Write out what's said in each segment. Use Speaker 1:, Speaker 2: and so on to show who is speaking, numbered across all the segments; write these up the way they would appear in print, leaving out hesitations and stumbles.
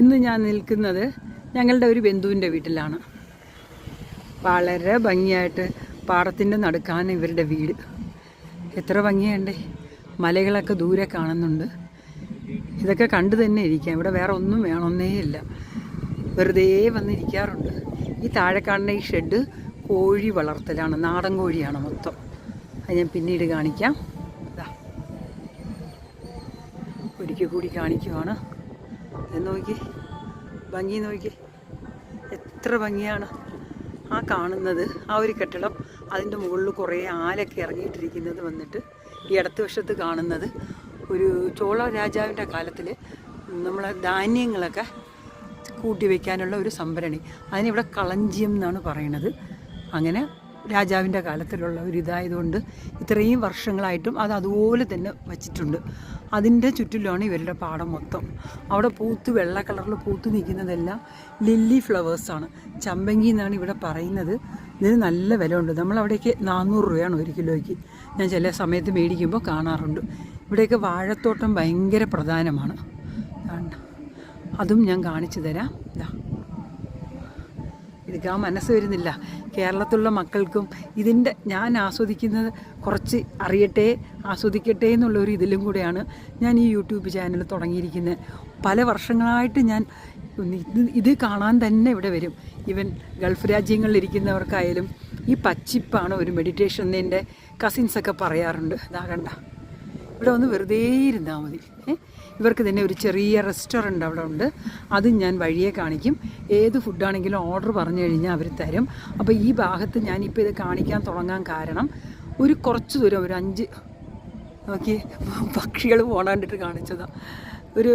Speaker 1: ഇന്ന് ഞാൻ നിൽക്കുന്നത് ഞങ്ങളുടെ ഒരു ബന്ധുവിൻ്റെ വീട്ടിലാണ്. വളരെ ഭംഗിയായിട്ട് പാടത്തിൻ്റെ നടുക്കാണ് ഇവരുടെ വീട്. എത്ര ഭംഗിയുണ്ടേ, മലകളൊക്കെ ദൂരെ കാണുന്നുണ്ട്. ഇതൊക്കെ കണ്ടു തന്നെ ഇരിക്കാം. ഇവിടെ വേറെ ഒന്നും വേണമെന്നേ ഇല്ല, വെറുതെ വന്നിരിക്കാറുണ്ട്. ഈ താഴെ കാണുന്ന ഈ ഷെഡ് കോഴി വളർത്തലാണ്, നാടൻ കോഴിയാണ് മൊത്തം. അത് ഞാൻ പിന്നീട് കാണിക്കാം. ഒരിക്കൽ കൂടി കാണിക്കുവാണ്. നോക്കി, ഭംഗി നോക്കി, എത്ര ഭംഗിയാണ്. ആ കാണുന്നത് ആ ഒരു കെട്ടിടം, അതിൻ്റെ മുകളിൽ കുറേ ആലൊക്കെ ഇറങ്ങിയിട്ടിരിക്കുന്നത് വന്നിട്ട് ഈ ഇടത്ത് വശത്ത് കാണുന്നത് ഒരു ചോള രാജാവിൻ്റെ കാലത്തിൽ നമ്മളെ ധാന്യങ്ങളൊക്കെ കൂട്ടി വയ്ക്കാനുള്ള ഒരു സംഭരണി. അതിനിവിടെ കളഞ്ചിയം എന്നാണ് പറയണത്. അങ്ങനെ രാജാവിൻ്റെ കാലത്തിലുള്ള ഒരു ഇതായതുകൊണ്ട് ഇത്രയും വർഷങ്ങളായിട്ടും അത് അതുപോലെ തന്നെ വച്ചിട്ടുണ്ട്. അതിൻ്റെ ചുറ്റിലാണ് ഇവരുടെ പാടം മൊത്തം. അവിടെ പൂത്ത് വെള്ള കളറിൽ പൂത്ത് നിൽക്കുന്നതെല്ലാം ലില്ലി ഫ്ലവേഴ്സാണ്. ചമ്പങ്കി എന്നാണ് ഇവിടെ പറയുന്നത്. ഇതിന് നല്ല വില ഉണ്ട്. നമ്മളവിടേക്ക് 400 രൂപയാണ് 1 കിലോയ്ക്ക്. ഞാൻ ചില സമയത്ത് മേടിക്കുമ്പോൾ കാണാറുണ്ട്. ഇവിടെയൊക്കെ വാഴത്തോട്ടം ഭയങ്കര പ്രധാനമാണ്. അതും ഞാൻ കാണിച്ചു തരാം. എടുക്കാൻ മനസ്സ് വരുന്നില്ല. കേരളത്തിലുള്ള മക്കൾക്കും ഇതിൻ്റെ ഞാൻ ആസ്വദിക്കുന്നത് കുറച്ച് അറിയട്ടെ, ആസ്വദിക്കട്ടെ എന്നുള്ളൊരു ഇതിലും കൂടെയാണ് ഞാൻ ഈ യൂട്യൂബ് ചാനൽ തുടങ്ങിയിരിക്കുന്നത്. പല വർഷങ്ങളായിട്ട് ഞാൻ ഇത് കാണാൻ തന്നെ ഇവിടെ വരും. ഈവൻ ഗൾഫ് രാജ്യങ്ങളിലിരിക്കുന്നവർക്കായാലും ഈ പച്ചിപ്പാണ് ഒരു മെഡിറ്റേഷൻ. എൻ്റെ കസിൻസൊക്കെ പറയാറുണ്ട്, ഇതാ കണ്ട, ഇവിടെ ഒന്ന് വെറുതെ ഇരുന്നാൽ മതി. ഇവർക്ക് തന്നെ ഒരു ചെറിയ റെസ്റ്റോറൻറ്റ് അവിടെ ഉണ്ട്. അതും ഞാൻ വഴിയെ കാണിക്കും. ഏത് ഫുഡാണെങ്കിലും ഓർഡർ പറഞ്ഞു കഴിഞ്ഞാൽ അവർ തരും. അപ്പോൾ ഈ ഭാഗത്ത് ഞാനിപ്പോൾ ഇത് കാണിക്കാൻ തുടങ്ങാൻ കാരണം ഒരു കുറച്ച് ദൂരം, ഒരു 5 നോക്കി പക്ഷികൾ പോകാണ്ടിട്ട് കാണിച്ചതാണ്. ഒരു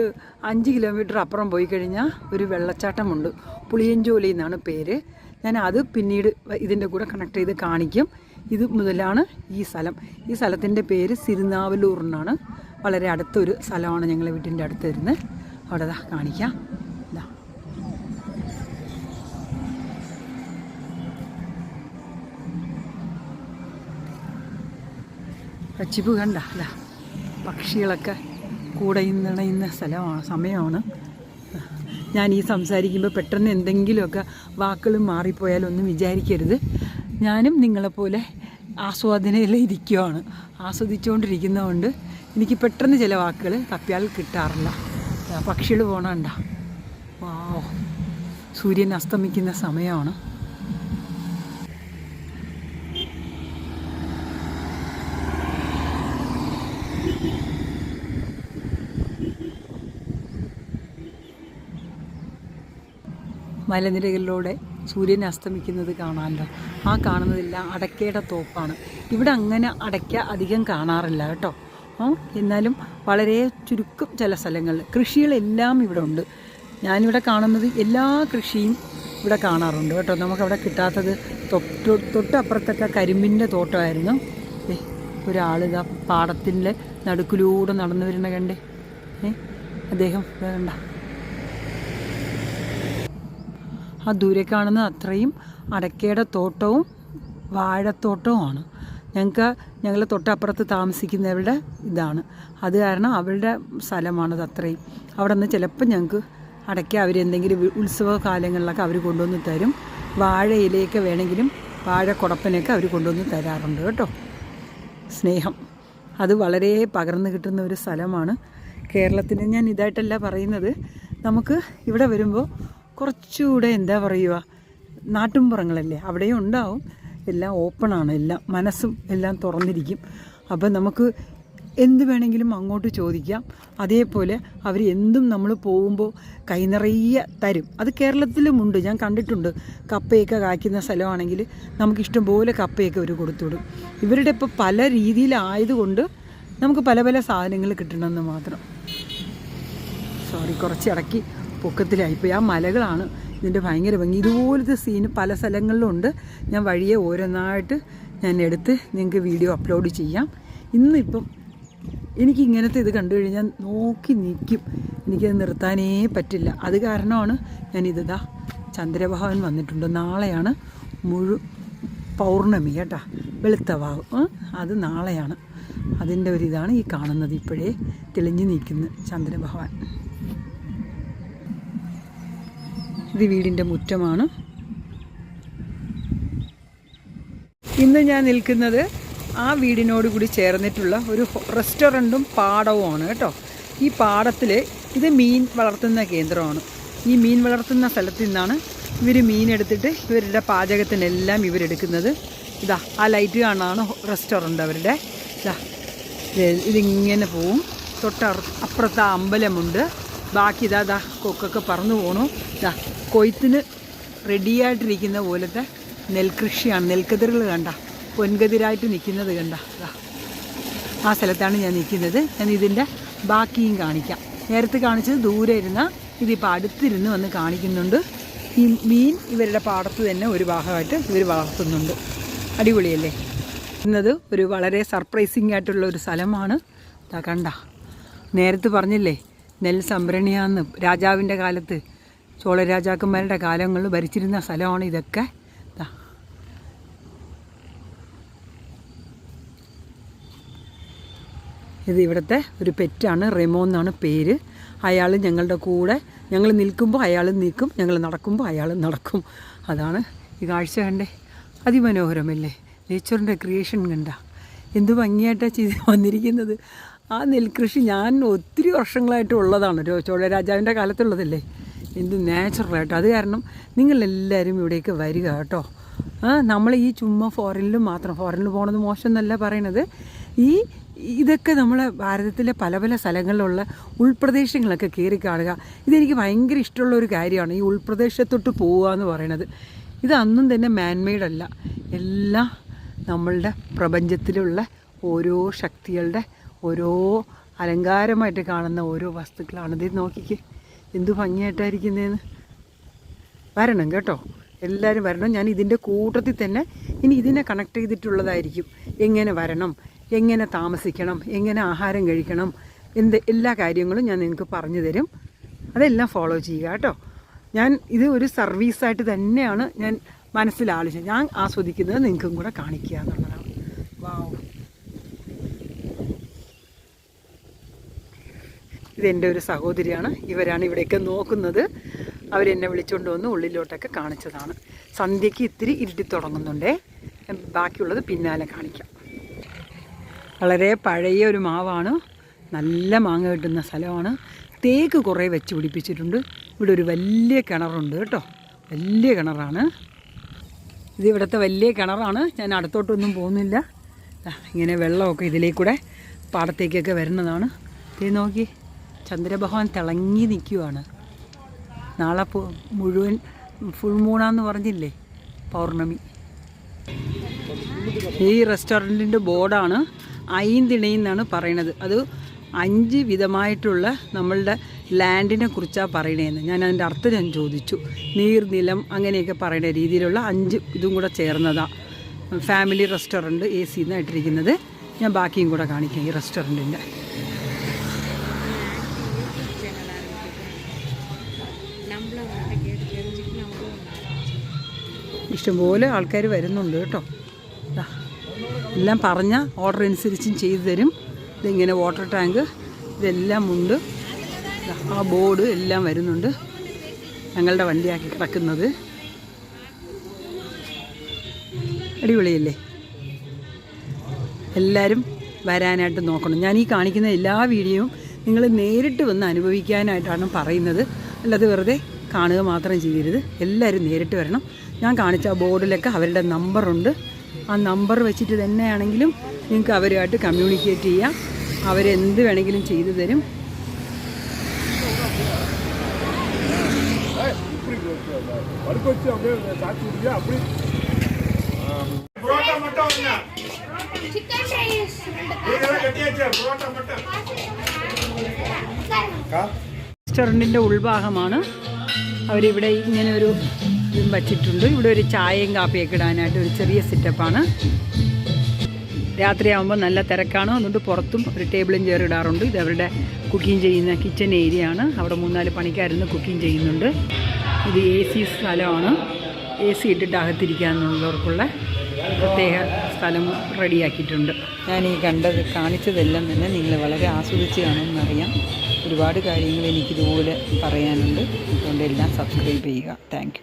Speaker 1: 5 കിലോമീറ്റർ അപ്പുറം പോയി കഴിഞ്ഞാൽ ഒരു വെള്ളച്ചാട്ടമുണ്ട്, പുളിയഞ്ചോലി എന്നാണ് പേര്. ഞാൻ അത് പിന്നീട് ഇതിൻ്റെ കൂടെ കണക്ട് ചെയ്ത് കാണിക്കും. ഇത് മുതലാണ് ഈ സ്ഥലം. ഈ സ്ഥലത്തിൻ്റെ പേര് സിരുനാവലൂർ എന്നാണ്. വളരെ അടുത്തൊരു സ്ഥലമാണ് ഞങ്ങളെ വീട്ടിൻ്റെ അടുത്ത് വരുന്നത്. അവിടെ കാണിക്കാം. പച്ചിപ്പ് കണ്ട, അല്ല പക്ഷികളൊക്കെ കൂടെ നിണയുന്ന സമയമാണ്. ഞാൻ ഈ സംസാരിക്കുമ്പോൾ പെട്ടെന്ന് എന്തെങ്കിലുമൊക്കെ വാക്കുകൾ മാറിപ്പോയാലൊന്നും വിചാരിക്കരുത്. ഞാനും നിങ്ങളെപ്പോലെ ആസ്വാദനയിൽ ഇരിക്കുകയാണ്. ആസ്വദിച്ചുകൊണ്ടിരിക്കുന്നതുകൊണ്ട് എനിക്ക് പെട്ടെന്ന് ചില വാക്കുകൾ തപ്പിയാൽ കിട്ടാറില്ല. പക്ഷികൾ പോകണണ്ട. വാവ്, സൂര്യൻ അസ്തമിക്കുന്ന സമയമാണ്. മലനിരകളിലൂടെ സൂര്യൻ അസ്തമിക്കുന്നത് കാണാമല്ലോ. ആ കാണുന്നതെല്ലാം അടയ്ക്കയുടെ തോപ്പാണ്. ഇവിടെ അങ്ങനെ അടയ്ക്ക അധികം കാണാറില്ല കേട്ടോ. എന്നാലും വളരെ ചുരുക്കം ചില സ്ഥലങ്ങളിൽ കൃഷികളെല്ലാം ഇവിടെ ഉണ്ട്. ഞാനിവിടെ കാണുന്നത് എല്ലാ കൃഷിയും ഇവിടെ കാണാറുണ്ട് കേട്ടോ. നമുക്കവിടെ കിട്ടാത്തത് തൊട്ടപ്പുറത്തൊക്കെ കരിമ്പിൻ്റെ തോട്ടമായിരുന്നു. ഒരാളിതാ പാടത്തിൻ്റെ നടുക്കിലൂടെ നടന്നു വരുന്ന കണ്ടേ, അദ്ദേഹം വേണ്ട. ആ ദൂരെ കാണുന്ന അത്രയും അടയ്ക്കയുടെ തോട്ടവും വാഴത്തോട്ടവുമാണ്. ഞങ്ങൾ തൊട്ടപ്പുറത്ത് താമസിക്കുന്നവരുടെ ഇതാണ്. അത് കാരണം അവരുടെ സ്ഥലമാണത് അത്രയും. അവിടെ നിന്ന് ചിലപ്പോൾ ഞങ്ങൾക്ക് അടയ്ക്ക അവരെന്തെങ്കിലും ഉത്സവ കാലങ്ങളിലൊക്കെ അവർ കൊണ്ടുവന്ന് തരും. വാഴയിലേക്ക് വേണമെങ്കിലും വാഴക്കുടപ്പനൊക്കെ അവർ കൊണ്ടുവന്ന് തരാറുണ്ട് കേട്ടോ. സ്നേഹം അത് വളരെ പകർന്നു കിട്ടുന്ന ഒരു സ്ഥലമാണ്. കേരളത്തിന് ഞാൻ ഇതായിട്ടല്ല പറയുന്നത്. നമുക്ക് ഇവിടെ വരുമ്പോൾ കുറച്ചുകൂടെ എന്താ പറയുക, നാട്ടിൻപുറങ്ങളല്ലേ, അവിടെയും ഉണ്ടാവും. എല്ലാം ഓപ്പണാണ്, എല്ലാം മനസ്സും എല്ലാം തുറന്നിരിക്കും. അപ്പം നമുക്ക് എന്ത് വേണമെങ്കിലും അങ്ങോട്ട് ചോദിക്കാം. അതേപോലെ അവർ എന്തും നമ്മൾ പോകുമ്പോൾ കൈ നിറയെ തരും. അത് കേരളത്തിലുമുണ്ട്, ഞാൻ കണ്ടിട്ടുണ്ട്. കപ്പയൊക്കെ കായ്ക്കുന്ന സ്ഥലമാണെങ്കിൽ നമുക്കിഷ്ടം പോലെ കപ്പയൊക്കെ അവർ കൊടുത്തുവിടും. ഇവരുടെ ഇപ്പോൾ പല രീതിയിലായതുകൊണ്ട് നമുക്ക് പല പല സാധനങ്ങൾ കിട്ടണമെന്ന് മാത്രം. കുറച്ച് ഇടയ്ക്ക് പൊക്കത്തിലായിപ്പോയി. ആ മലകളാണ് ഇതിൻ്റെ ഭയങ്കര ഭംഗി. ഇതുപോലത്തെ സീന് പല സ്ഥലങ്ങളിലും ഉണ്ട്. ഞാൻ വഴിയെ ഓരോന്നായിട്ട് ഞാൻ എടുത്ത് നിങ്ങൾക്ക് വീഡിയോ അപ്ലോഡ് ചെയ്യാം. ഇന്നിപ്പം എനിക്ക് ഇങ്ങനത്തെ ഇത് കണ്ടു കഴിഞ്ഞാൽ നോക്കി നിൽക്കും. എനിക്കത് നിർത്താനേ പറ്റില്ല. അത് കാരണമാണ് ഞാനിതാ ചന്ദ്രഭവൻ വന്നിട്ടുണ്ട്. നാളെയാണ് പൗർണമി കേട്ടോ, വെളുത്ത വാവ്. അത് നാളെയാണ്. അതിൻ്റെ ഒരിതാണ് ഈ കാണുന്നത്. ഇപ്പോഴേ തെളിഞ്ഞു നിൽക്കുന്ന ചന്ദ്രഭഗവാൻ. ഇത് വീടിൻ്റെ മുറ്റമാണ്. ഇന്ന് ഞാൻ നിൽക്കുന്നത് ആ വീടിനോട് കൂടി ചേർന്നിട്ടുള്ള ഒരു റെസ്റ്റോറൻറ്റും പാടവുമാണ് കേട്ടോ. ഈ പാടത്തിൽ ഇത് മീൻ വളർത്തുന്ന കേന്ദ്രമാണ്. ഈ മീൻ വളർത്തുന്ന സ്ഥലത്തു നിന്നാണ് ഇവർ മീനെടുത്തിട്ട് ഇവരുടെ പാചകത്തിനെല്ലാം ഇവരെടുക്കുന്നത്. ഇതാ ആ ലൈറ്റ് കാണാനാണ് റെസ്റ്റോറൻറ്റ് അവരുടെ. ഇതാ ഇതിങ്ങനെ പോവും. അപ്പുറത്ത് അമ്പലമുണ്ട്. ബാക്കി ഇതാ കൊക്കൊക്കെ പറന്നു പോകണു. ഇതാ കൊയ്ത്തിന് റെഡിയായിട്ടിരിക്കുന്ന പോലത്തെ നെൽകൃഷിയാണ്. നെൽക്കതിരുകൾ കണ്ട പൊൻകതിരായിട്ട് നിൽക്കുന്നത് കണ്ട. ആ സ്ഥലത്താണ് ഞാൻ നിൽക്കുന്നത്. ഞാൻ ഇതിൻ്റെ ബാക്കിയും കാണിക്കാം. നേരത്തെ കാണിച്ചത് ദൂരെ ഇരുന്ന ഇതിപ്പോൾ അടുത്തിരുന്ന് വന്ന് കാണിക്കുന്നുണ്ട്. ഈ മീൻ ഇവരുടെ പാടത്ത് തന്നെ ഒരു ഭാഗമായിട്ട് ഇവർ വളർത്തുന്നുണ്ട്. അടിപൊളിയല്ലേ? ഇന്നത് ഒരു വളരെ സർപ്രൈസിങ് ആയിട്ടുള്ള ഒരു സ്ഥലമാണ്. കണ്ട, നേരത്തെ പറഞ്ഞില്ലേ നെൽ സംഭരണിയാന്ന്. രാജാവിൻ്റെ കാലത്ത് ചോള രാജാക്കന്മാരുടെ കാലങ്ങളിൽ ഭരിച്ചിരുന്ന സ്ഥലമാണ് ഇതൊക്കെ. ഇത് ഇവിടുത്തെ ഒരു പെറ്റാണ്. റെമോ എന്നാണ് പേര്. അയാൾ ഞങ്ങളുടെ കൂടെ, ഞങ്ങൾ നിൽക്കുമ്പോൾ അയാൾ നിൽക്കും, ഞങ്ങൾ നടക്കുമ്പോൾ അയാൾ നടക്കും. അതാണ് ഈ കാഴ്ച. കണ്ടേ, അതിമനോഹരമല്ലേ? നേച്ചറിൻ്റെ ക്രിയേഷൻ കണ്ട എന്ത് ഭംഗിയായിട്ടാണ് ചെയ്ത് വന്നിരിക്കുന്നത്. ആ നെൽകൃഷി ഞാൻ ഒത്തിരി വർഷങ്ങളായിട്ട് ഉള്ളതാണ്. ചോള രാജാവിൻ്റെ കാലത്തുള്ളതല്ലേ. എന്ത് നാച്ചുറലായിട്ട്. അത് കാരണം നിങ്ങളെല്ലാവരും ഇവിടേക്ക് വരിക കേട്ടോ. നമ്മൾ ഈ ചുമ്മാ ഫോറിനിൽ പോകണത് മോശം എന്നല്ല പറയണത്. ഇതൊക്കെ നമ്മളെ ഭാരതത്തിലെ പല പല സ്ഥലങ്ങളിലുള്ള ഉൾപ്രദേശങ്ങളൊക്കെ കയറി കാണുക. ഇതെനിക്ക് ഭയങ്കര ഇഷ്ടമുള്ള ഒരു കാര്യമാണ്, ഈ ഉൾപ്രദേശത്തോട്ട് പോവുക എന്ന് പറയണത്. ഇതൊന്നും തന്നെ മാൻമെയ്ഡല്ല. എല്ലാം നമ്മളുടെ പ്രപഞ്ചത്തിലുള്ള ഓരോ ശക്തികളുടെ ഓരോ അലങ്കാരമായിട്ട് കാണുന്ന ഓരോ വസ്തുക്കളാണ്. ഇത് നോക്കിക്ക് എന്തു ഭംഗിയായിട്ടായിരിക്കുന്നതെന്ന്. വരണം കേട്ടോ, എല്ലാവരും വരണം. ഞാൻ ഇതിൻ്റെ കൂട്ടത്തിൽ തന്നെ ഇനി ഇതിനെ കണക്ട് ചെയ്തിട്ടുള്ളതായിരിക്കും. എങ്ങനെ വരണം, എങ്ങനെ താമസിക്കണം, എങ്ങനെ ആഹാരം കഴിക്കണം, എല്ലാ കാര്യങ്ങളും ഞാൻ നിങ്ങൾക്ക് പറഞ്ഞു തരും. അതെല്ലാം ഫോളോ ചെയ്യുക കേട്ടോ. ഞാൻ ഇത് ഒരു സർവീസായിട്ട് തന്നെയാണ് ഞാൻ മനസ്സിലാലോചിച്ചത്. ഞാൻ ആസ്വദിക്കുന്നത് നിങ്ങൾക്കും കൂടെ കാണിക്കുക എന്നുള്ളതാണ്. വാവ്, ഇതെൻ്റെ ഒരു സഹോദരിയാണ്. ഇവരാണ് ഇവിടെയൊക്കെ നോക്കുന്നത്. അവരെന്നെ വിളിച്ചുകൊണ്ട് വന്ന് ഉള്ളിലോട്ടൊക്കെ കാണിച്ചതാണ്. സന്ധ്യയ്ക്ക് ഇത്തിരി ഇരുട്ടി തുടങ്ങുന്നുണ്ടേ. ബാക്കിയുള്ളത് പിന്നാലെ കാണിക്കാം. വളരെ പഴയ ഒരു മാവാണ്. നല്ല മാങ്ങ കിട്ടുന്ന സ്ഥലമാണ്. തേക്ക് കുറേ വെച്ച് പിടിപ്പിച്ചിട്ടുണ്ട്. ഇവിടെ ഒരു വലിയ കിണറുണ്ട് കേട്ടോ. വലിയ കിണറാണ് ഇത്. ഇവിടുത്തെ വലിയ കിണറാണ്. ഞാൻ അടുത്തോട്ടൊന്നും പോകുന്നില്ല. ഇങ്ങനെ വെള്ളമൊക്കെ ഇതിലേക്കൂടെ പാടത്തേക്കൊക്കെ വരുന്നതാണ്. ഇത് നോക്കി, ചന്ദ്രഭഗവാൻ തിളങ്ങി നിൽക്കുവാണ്. നാളെ മുഴുവൻ ഫുൾ മൂണാന്ന് പറഞ്ഞില്ലേ, പൗർണമി. ഈ റെസ്റ്റോറൻറ്റിൻ്റെ ബോർഡാണ് ഐന്തിണി എന്നാണ് പറയണത്. അത് 5 വിധമായിട്ടുള്ള നമ്മളുടെ ലാൻഡിനെ കുറിച്ചാണ് പറയണതെന്ന്. ഞാൻ അതിൻ്റെ അർത്ഥം ഞാൻ ചോദിച്ചു. നീർനിലം അങ്ങനെയൊക്കെ പറയുന്ന രീതിയിലുള്ള 5 ഇതും കൂടെ ചേർന്നതാണ്. Family restaurant AC എന്നായിട്ടിരിക്കുന്നത്. ഞാൻ ബാക്കിയും കൂടെ കാണിക്കാം ഈ റെസ്റ്റോറൻറ്റിൻ്റെ. ഇഷ്ടംപോലെ ആൾക്കാർ വരുന്നുണ്ട് കേട്ടോ. എല്ലാം പറഞ്ഞ ഓർഡർ അനുസരിച്ചും ചെയ്തു തരും. ഇതിങ്ങനെ വാട്ടർ ടാങ്ക് ഇതെല്ലാം ഉണ്ട്. ആ ബോർഡ് എല്ലാം വരുന്നുണ്ട്. ഞങ്ങളുടെ വണ്ടിയാക്കി കിടക്കുന്നത്. അടിപൊളിയല്ലേ? എല്ലാവരും വരാനായിട്ട് നോക്കണം. ഞാൻ ഈ കാണിക്കുന്ന എല്ലാ വീഡിയോയും നിങ്ങൾ നേരിട്ട് വന്ന് അനുഭവിക്കാനായിട്ടാണ് പറയുന്നത്. അല്ലാതെ വെറുതെ കാണുക മാത്രം ചെയ്യരുത്. എല്ലാവരും നേരിട്ട് വരണം. ഞാൻ കാണിച്ച ആ ബോർഡിലൊക്കെ അവരുടെ നമ്പറുണ്ട്. ആ നമ്പർ വെച്ചിട്ട് തന്നെയാണെങ്കിലും നിങ്ങൾക്ക് അവരുമായിട്ട് കമ്മ്യൂണിക്കേറ്റ് ചെയ്യാം. അവരെന്ത് വേണമെങ്കിലും ചെയ്തു തരും. റെസ്റ്റോറൻറ്റിൻ്റെ ഉൾഭാഗമാണ്. അവരിവിടെ ഇങ്ങനെ ഒരു ഇതും വച്ചിട്ടുണ്ട്. ഇവിടെ ഒരു ചായയും കാപ്പിയൊക്കെ ഇടാനായിട്ട് ഒരു ചെറിയ സെറ്റപ്പാണ്. രാത്രിയാകുമ്പോൾ നല്ല തിരക്കാണ്. അതുകൊണ്ട് പുറത്തും ഒരു ടേബിളും ചെയർ ഇടാറുണ്ട്. ഇത് അവരുടെ കുക്കിംഗ് ചെയ്യുന്ന കിച്ചൺ ഏരിയ ആണ്. അവിടെ 3-4 പണിക്കാരുന്ന് കുക്കിംഗ് ചെയ്യുന്നുണ്ട്. ഇത് AC സ്ഥലമാണ്. AC ഇട്ടിട്ട് അകത്തിരിക്കാനുള്ളവർക്കുള്ള പ്രത്യേക സ്ഥലം റെഡിയാക്കിയിട്ടുണ്ട്. ഞാൻ ഈ കാണിച്ചതെല്ലാം തന്നെ നിങ്ങൾ വളരെ ആസ്വദിച്ച് കാണുമെന്നറിയാം. ഒരുപാട് കാര്യങ്ങൾ എനിക്കിതുപോലെ പറയാനുണ്ട്. അതുകൊണ്ട് എല്ലാം സബ്സ്ക്രൈബ് ചെയ്യുക. Thank you.